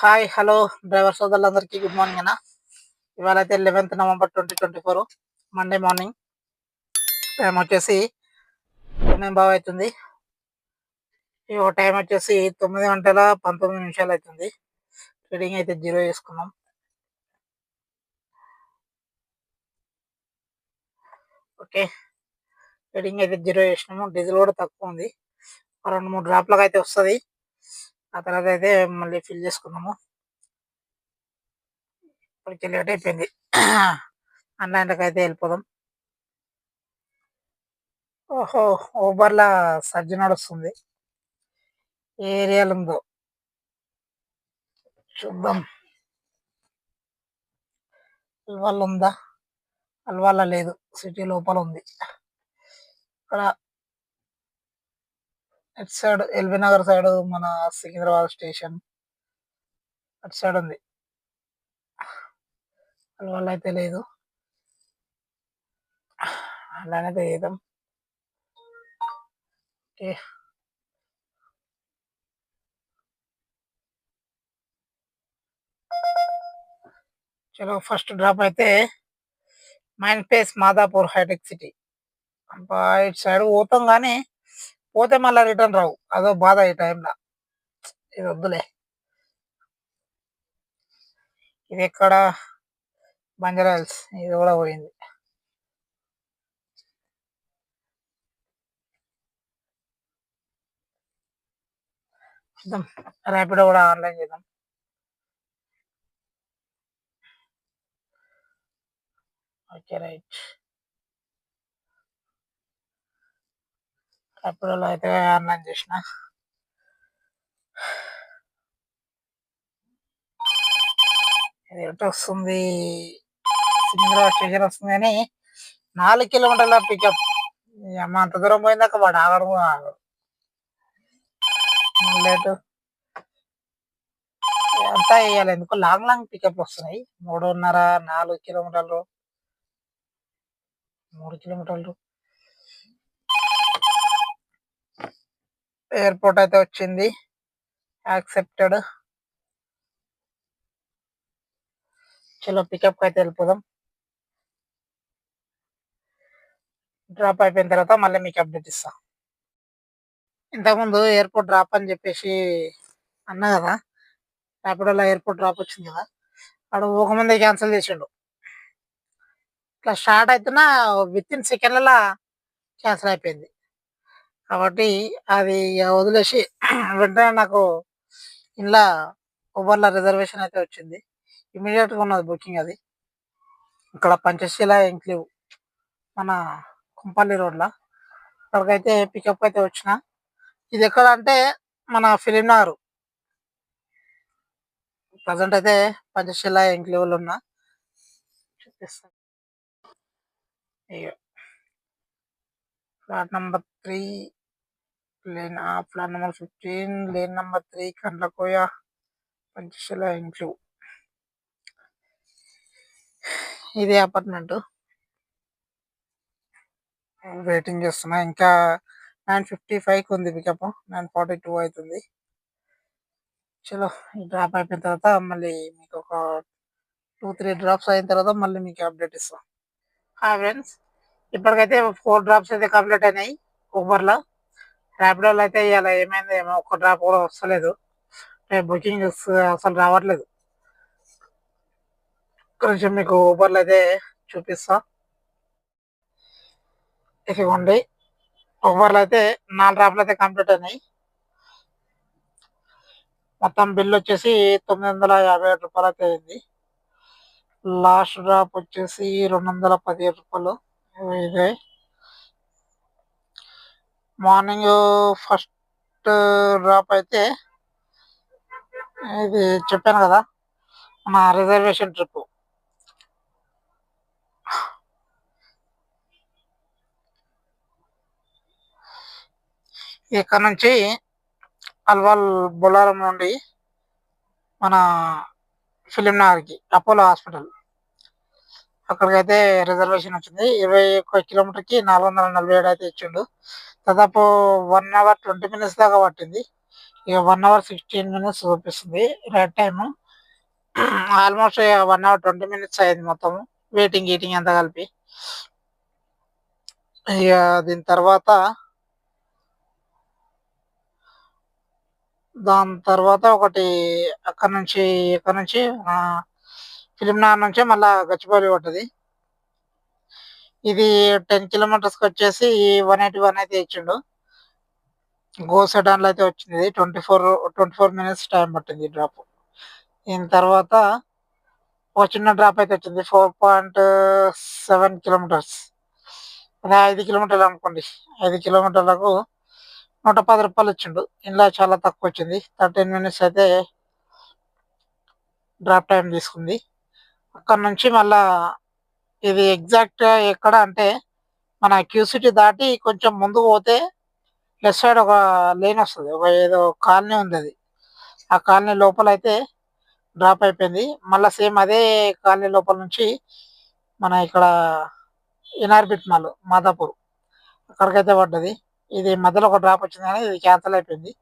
Hi hello driver సోదరులందరికీ good morning అన్న. ఇవాళ అయితే 11th November 2024 Monday morning. Time వచ్చేసి 9 బాగా అవుతుంది. టైం వచ్చేసి 9:19 అవుతుంది. ట్రేడింగ్ అయితే 0 చేసుకున్నాం. ఓకే, ట్రేడింగ్ అయితే 0 చేసినాము. డీజిల్ కూడా తక్కువ ఉంది. 2-3 డ్రాప్లకు అయితే వస్తుంది. ఆ తర్వాత అయితే మళ్ళీ ఫిల్ చేసుకున్నాము. ఇప్పటికి లేట్ అయిపోయింది. ఆన్లైన్లోకి అయితే వెళ్ళిపోదాం. ఓహో, ఊబర్లా సర్జ నడుస్తుంది. ఏ ఏరియాలో ఉందో చూద్దాం. అల్వాల్ ఉందా? అల్వాల లేదు, సిటీ లోపల ఉంది. ఇక్కడ అటు సైడ్ ఎల్బీ నగర్ సైడ్ మన సికింద్రాబాద్ స్టేషన్ అటు సైడ్ ఉంది. అల్వాల్ అయితే లేదు. అలానైతే చేద్దాం. ఓకే, చలో ఫస్ట్ డ్రాప్ అయితే మైండ్ ప్లేస్ మాదాపూర్ హైటెక్ సిటీ. అబ్బా, ఇటు సైడ్ పోతాం కానీ పోతే మళ్ళీ రిటర్న్ రావు. అదో బాధ ఈ టైంలో. ఇది వద్దులే. ఇది ఎక్కడ? బంజారాహిల్స్. ఇది కూడా పోయింది. చూద్దాం, ర్యాపిడో కూడా ఆన్లైన్ చేద్దాం. Okay right. ర్యాపిడోలో అయితే ఆన్లైన్ చేసిన. ఇది ఎటు వస్తుంది? సికింద్రాబాద్ స్టేషన్ వస్తుంది కానీ 4 కిలోమీటర్ల పికప్. అమ్మ, అంత దూరం పోయిందాక వాడు ఆగడు కూడా ఆగడు. లేటు అంతా వేయాలి. ఎందుకు లాంగ్ లాంగ్ పికప్ వస్తున్నాయి. 3.5 4 కిలోమీటర్లు, 3 కిలోమీటర్లు. ఎయిర్పోర్ట్ అయితే వచ్చింది, యాక్సెప్టెడ్. చలో పికప్ అయితే వెళ్ళిపోదాం. డ్రాప్ అయిపోయిన తర్వాత మళ్ళీ మీకు అప్డేట్ ఇస్తా. ఇంతకుముందు ఎయిర్పోర్ట్ డ్రాప్ అని చెప్పేసి అన్నా కదా, ర్యాపిడోలో ఎయిర్పోర్ట్ డ్రాప్ వచ్చింది కదా, వాడు ఒక ముందే క్యాన్సిల్ చేసిండు. ఇట్లా స్టార్ట్ అవుతున్నా విత్ ఇన్ సెకండ్లలో క్యాన్సిల్ అయిపోయింది. కాబట్టి అది వదిలేసి వెంటనే నాకు ఇలా ఊబర్లో రిజర్వేషన్ అయితే వచ్చింది. ఇమీడియట్గా ఉన్నది బుకింగ్. అది ఇక్కడ పంచశీల ఎంక్లేవ్ మన కుంపల్లి రోడ్లో. అక్కడికైతే పికప్ అయితే వచ్చిన. ఇది ఎక్కడ అంటే మన ఫిలిం నగర్. ప్రజెంట్ అయితే పంచశీల ఎంక్లేవ్లో ఉన్నా, చూపిస్తాను. Flat number 3 lane, flat number 15 lane number 3 Kandlakoya Panchsheel enclave. ఇది అపార్ట్మెంట్. వెయిటింగ్ చేస్తున్నా. ఇంకా 9:55కి ఉంది పికప్, 9:42 అవుతుంది. చలో, ఈ డ్రాప్ అయిపోయిన తర్వాత మళ్ళీ మీకు ఒక 2-3 డ్రాప్స్ అయిన తర్వాత మళ్ళీ మీకు అప్డేట్ ఇస్తాం. హాయ్ ఫ్రెండ్స్, ఇప్పటికైతే 4 డ్రాప్స్ అయితే కంప్లీట్ అయినాయి ఊబర్లో. ర్యాపిడోలో అయితే ఇవాళ ఏమైంది ఏమో, ఒక్క డ్రాప్ కూడా వస్తలేదు. బుకింగ్ అసలు రావట్లేదు. కొంచెం మీకు ఊబర్లో అయితే చూపిస్తా. ఇదిగోండి, ఊబర్లో అయితే 4 డ్రాప్లు అయితే కంప్లీట్ అయినాయి. మొత్తం బిల్ వచ్చేసి 957 రూపాయలు అయితే అయింది. లాస్ట్ డ్రాప్ వచ్చేసి 217 రూపాయలు. ఇదే మార్నింగ్ ఫస్ట్ డ్రాప్ అయితే ఇది చెప్పాను కదా, మన రిజర్వేషన్ ట్రిప్. ఇక్కడ నుంచి అల్వాల్ బొలారం నుండి మన ఫిలిం నగర్కి అపోలో హాస్పిటల్ అక్కడికైతే రిజర్వేషన్ వచ్చింది. 21 కిలోమీటర్కి 447 అయితే ఇచ్చిండు. దాదాపు 1 hour 20 minutes దాకా పట్టింది. ఇక 1 hour 16 minutes చూపిస్తుంది right time. Almost 1 hour 20 minutes అయింది మొత్తం వెయిటింగ్ గీటింగ్ అంతా కలిపి. ఇక దీని తర్వాత ఒకటి ఇక్కడ నుంచి ఫిలింనగర్ నుంచి మళ్ళా గచ్చిబౌలి పడ్డది. ఇది 10 కిలోమీటర్స్కి వచ్చేసి 181 అయితే ఇచ్చిండు. గో సెడాన్లో అయితే వచ్చింది. 24 minutes టైం పట్టింది డ్రాప్. దీని తర్వాత ఒక చిన్న డ్రాప్ అయితే వచ్చింది 4.7 కిలోమీటర్స్. అదే 5 కిలోమీటర్లు అనుకోండి. 5 కిలోమీటర్లకు 110 రూపాయలు ఇచ్చిండు. ఇంట్లో చాలా తక్కువ వచ్చింది. 13 minutes అయితే డ్రాప్ టైం తీసుకుంది. అక్కడ నుంచి మళ్ళా ఇది ఎగ్జాక్ట్గా ఎక్కడ అంటే మన క్యూసిటీ దాటి కొంచెం ముందుకు పోతే లెఫ్ట్ సైడ్ ఒక లేన్ వస్తుంది. ఒక ఏదో కాలనీ ఉంది. అది ఆ కాలనీ లోపల అయితే డ్రాప్ అయిపోయింది. మళ్ళీ సేమ్ అదే కాలనీ లోపల నుంచి మన ఇక్కడ ఇనార్బిట్ మాల్ మాదాపూర్ అక్కడికైతే పడ్డది. ఇది మధ్యలో ఒక డ్రాప్ వచ్చింది కానీ ఇది క్యాన్సల్ అయిపోయింది.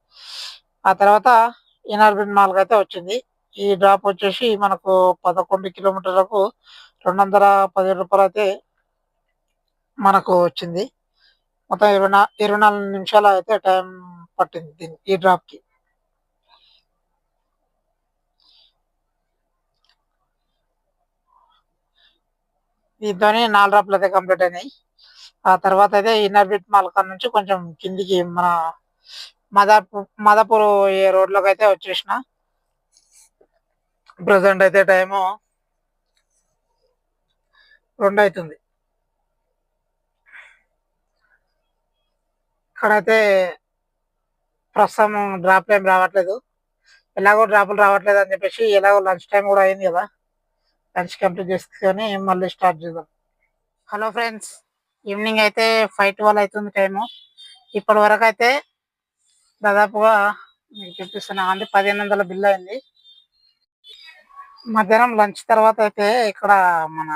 ఆ తర్వాత ఇనార్బిట్ మాల్కి అయితే వచ్చింది. ఈ డ్రాప్ వచ్చేసి మనకు 11 కిలోమీటర్లకు 217 రూపాయలు అయితే మనకు వచ్చింది. మొత్తం 24 నిమిషాలు అయితే టైం పట్టింది ఈ డ్రాప్కి. దీంతోనే 4 డ్రాప్లు అయితే కంప్లీట్ అయినాయి. ఆ తర్వాత అయితే ఇన్నర్బిట్ మాల్ కాడ నుంచి కొంచెం కిందికి మన మాదాపూర్ ఏ రోడ్లోకి అయితే వచ్చేసిన. ప్రజెంట్ అయితే టైము 2 అవుతుంది. ఇక్కడైతే ప్రస్తుతం డ్రాప్లు ఏం రావట్లేదు. ఎలాగో డ్రాపులు రావట్లేదు అని చెప్పేసి ఎలాగో లంచ్ టైం కూడా అయింది కదా, లంచ్ కంప్లీట్ చేసుకొని మళ్ళీ స్టార్ట్ చేద్దాం. హలో ఫ్రెండ్స్, ఈవినింగ్ అయితే 5:12 అవుతుంది టైము. ఇప్పటి వరకు అయితే దాదాపుగా మీకు చూపిస్తున్నా అంటే 1500 బిల్ అయింది. మధ్యాహ్నం లంచ్ తర్వాత అయితే ఇక్కడ మన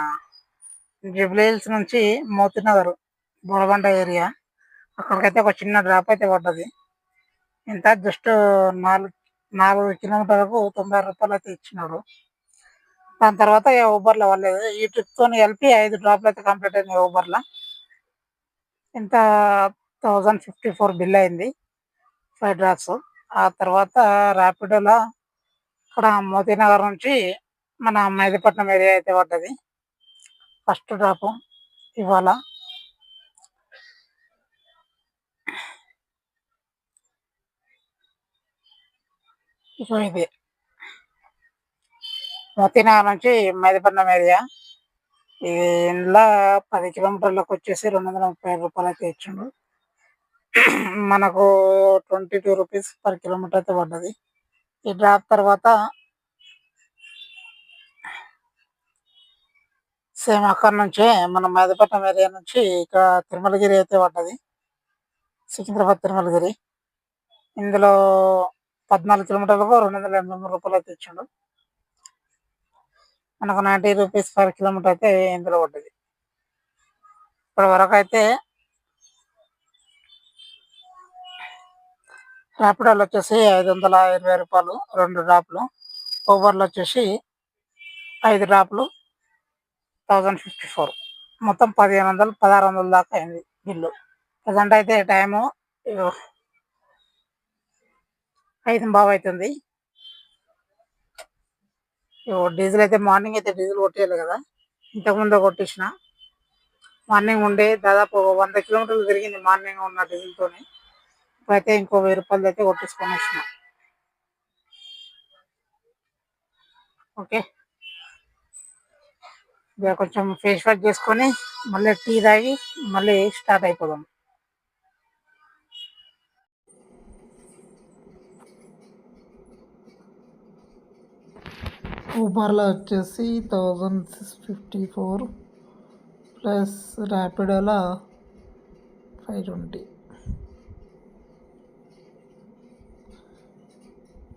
జూబ్లీ హిల్స్ నుంచి మోతీనగర్ బోరబండ ఏరియా అక్కడికైతే ఒక చిన్న డ్రాప్ అయితే పడ్డది. ఇంత జస్ట్ 4 కిలోమీటర్లకు 90 రూపాయలు అయితే ఇచ్చినాడు. దాని తర్వాత ఊబర్లో వాళ్ళేది ఈ ట్రిప్తో కలిపి 5 డ్రాప్లు అయితే కంప్లీట్ అయినాయి ఊబర్లో. ఇంత 1054 బిల్ అయింది 5 డ్రాప్స్. ఆ తర్వాత ర్యాపిడోలో ఇక్కడ మోతీనగర్ నుంచి మన మెహదీపట్నం ఏరియా అయితే పడ్డది ఫస్ట్ డ్రాప్ ఇవాళ. ఇప్పుడు ఇది మోతీనగర్ నుంచి మెహదీపట్నం ఏరియా. ఇది ఇందులో 10 కిలోమీటర్లకు వచ్చేసి 235 రూపాయలు అయితే ఇచ్చిండు. మనకు 22 రూపీస్ పర్ కిలోమీటర్ అయితే పడ్డది. ఈ డ్రాప్ తర్వాత సేమ్ అక్కడ నుంచే మన మెహదీపట్నం ఏరియా నుంచి ఇక్కడ తిరుమలగిరి అయితే పడ్డది, సికింద్రాబాద్ తిరుమలగిరి. ఇందులో 14 కిలోమీటర్లకు 283 రూపాయలు అయితే ఇచ్చిండు. మనకు 90 రూపీస్ పర్ కిలోమీటర్ అయితే ఇందులో పడ్డది. ఇప్పటి వరకు అయితే ర్యాపిడోలో వచ్చేసి 520 రూపాయలు 2 డ్రాప్లు. ఊబర్లో వచ్చేసి 5 డ్రాప్లు 1054, మొత్తం 1500 1600 దాకా అయింది బిల్లు. ప్రజెంట్ అయితే టైము 5:15 అవుతుంది. డీజిల్ అయితే మార్నింగ్ అయితే డీజిల్ కొట్టేయాలి కదా, ఇంతకుముందు కొట్టేసిన. మార్నింగ్ ఉండే దాదాపు 100 కిలోమీటర్లు తిరిగింది మార్నింగ్ ఉన్న డీజిల్తోని. ఇప్పుడైతే ఇంకో 1000 రూపాయలు అయితే కొట్టేసుకొని వచ్చిన. ఓకే, ఇక కొంచెం ఫేస్ వాష్ చేసుకొని మళ్ళీ టీ తాగి మళ్ళీ స్టార్ట్ అయిపోదాం. ఊబర్లో వచ్చేసి 1654 ప్లస్ ర్యాపిడోలో 520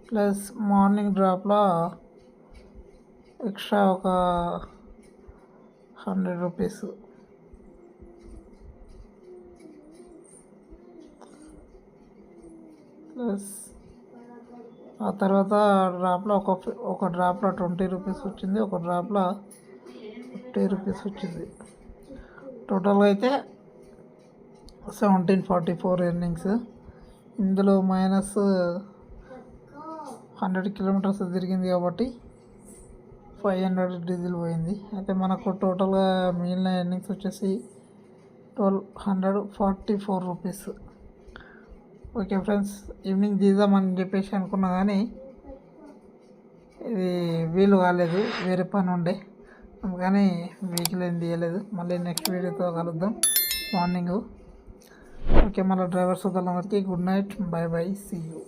ప్లస్ మార్నింగ్ డ్రాప్లో ఎక్స్ట్రా ఒక 100 రూపీస్. ప్లస్ ఆ తర్వాత డ్రాప్లో ఒక డ్రాప్లో 20 రూపీస్ వచ్చింది, ఒక డ్రాప్లో 50 రూపీస్ వచ్చింది. టోటల్గా అయితే 1744 ఎర్నింగ్స్. ఇందులో మైనస్ 100 కిలోమీటర్స్ తిరిగింది కాబట్టి 500 డీజిల్ పోయింది. అయితే మనకు టోటల్గా మిగిలిన ఎర్నింగ్స్ వచ్చేసి 1244 రూపీస్. ఓకే ఫ్రెండ్స్, ఈవినింగ్ తీద్దామని చెప్పేసి అనుకున్నా కానీ ఇది వీలు కాలేదు, వేరే పని ఉండే, అందుకని వెహికల్ ఏం తీయలేదు. మళ్ళీ నెక్స్ట్ వీడియోతో కలుద్దాం మార్నింగ్. ఓకే, మళ్ళీ డ్రైవర్ సోదరులందరికీ good night, bye bye, see you.